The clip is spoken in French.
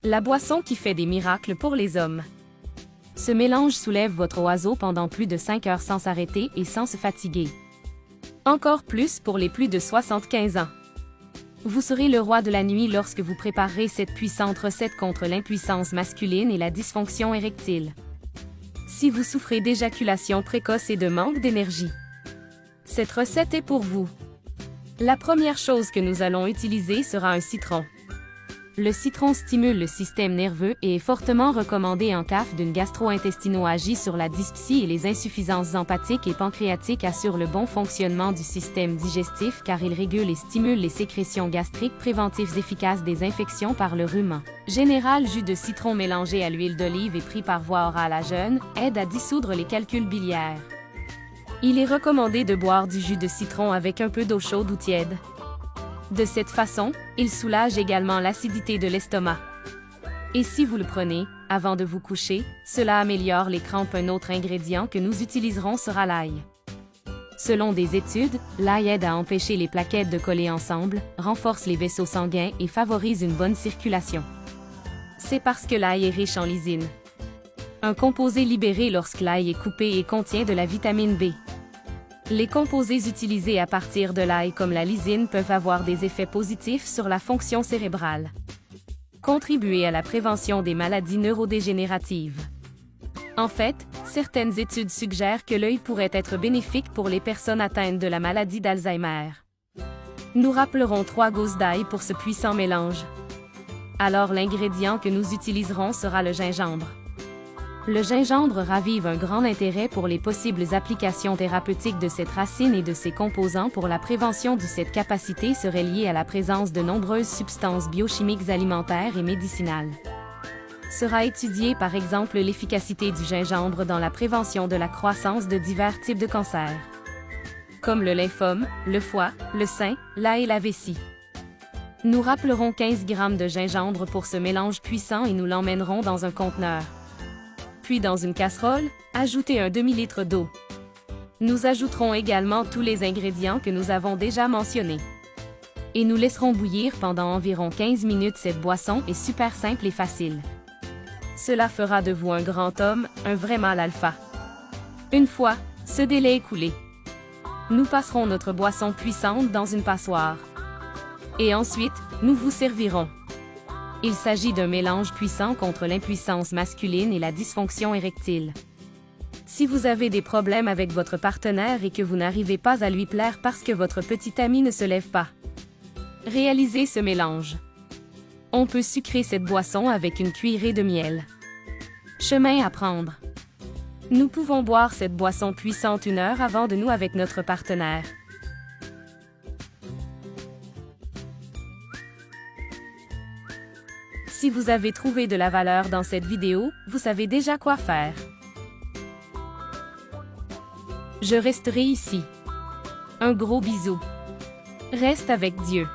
La boisson qui fait des miracles pour les hommes. Ce mélange soulève votre oiseau pendant plus de 5 heures sans s'arrêter et sans se fatiguer. Encore plus pour les plus de 75 ans. Vous serez le roi de la nuit lorsque vous préparerez cette puissante recette contre l'impuissance masculine et la dysfonction érectile. Si vous souffrez d'éjaculation précoce et de manque d'énergie, cette recette est pour vous. La première chose que nous allons utiliser sera un citron. Le citron stimule le système nerveux et est fortement recommandé en cas d'une gastro-intestino-agie sur la dyspsie et les insuffisances empathiques et pancréatiques assurent le bon fonctionnement du système digestif car il régule et stimule les sécrétions gastriques préventifs efficaces des infections par le rhume. Général jus de citron mélangé à l'huile d'olive et pris par voie orale à jeûne aide à dissoudre les calculs biliaires. Il est recommandé de boire du jus de citron avec un peu d'eau chaude ou tiède. De cette façon, il soulage également l'acidité de l'estomac. Et si vous le prenez, avant de vous coucher, cela améliore les crampes. Un autre ingrédient que nous utiliserons sera l'ail. Selon des études, l'ail aide à empêcher les plaquettes de coller ensemble, renforce les vaisseaux sanguins et favorise une bonne circulation. C'est parce que l'ail est riche en lysine, un composé libéré lorsque l'ail est coupé et contient de la vitamine B. Les composés utilisés à partir de l'ail comme la lysine peuvent avoir des effets positifs sur la fonction cérébrale. Contribuer à la prévention des maladies neurodégénératives. En fait, certaines études suggèrent que l'œil pourrait être bénéfique pour les personnes atteintes de la maladie d'Alzheimer. Nous rappellerons 3 gousses d'ail pour ce puissant mélange. Alors l'ingrédient que nous utiliserons sera le gingembre. Le gingembre ravive un grand intérêt pour les possibles applications thérapeutiques de cette racine et de ses composants pour la prévention de cette capacité serait liée à la présence de nombreuses substances biochimiques alimentaires et médicinales. Sera étudiée par exemple l'efficacité du gingembre dans la prévention de la croissance de divers types de cancers, comme le lymphome, le foie, le sein, et la vessie. Nous rappellerons 15 g de gingembre pour ce mélange puissant et nous l'emmènerons dans un conteneur. Puis dans une casserole, ajoutez un demi-litre d'eau. Nous ajouterons également tous les ingrédients que nous avons déjà mentionnés. Et nous laisserons bouillir pendant environ 15 minutes. Cette boisson est super simple et facile. Cela fera de vous un grand homme, un vrai mâle alpha. Une fois ce délai écoulé, nous passerons notre boisson puissante dans une passoire. Et ensuite, nous vous servirons. Il s'agit d'un mélange puissant contre l'impuissance masculine et la dysfonction érectile. Si vous avez des problèmes avec votre partenaire et que vous n'arrivez pas à lui plaire parce que votre petit ami ne se lève pas, réalisez ce mélange. On peut sucrer cette boisson avec une cuillerée de miel. Chemin à prendre. Nous pouvons boire cette boisson puissante 1 heure avant de nous avec notre partenaire. Si vous avez trouvé de la valeur dans cette vidéo, vous savez déjà quoi faire. Je resterai ici. Un gros bisou. Reste avec Dieu.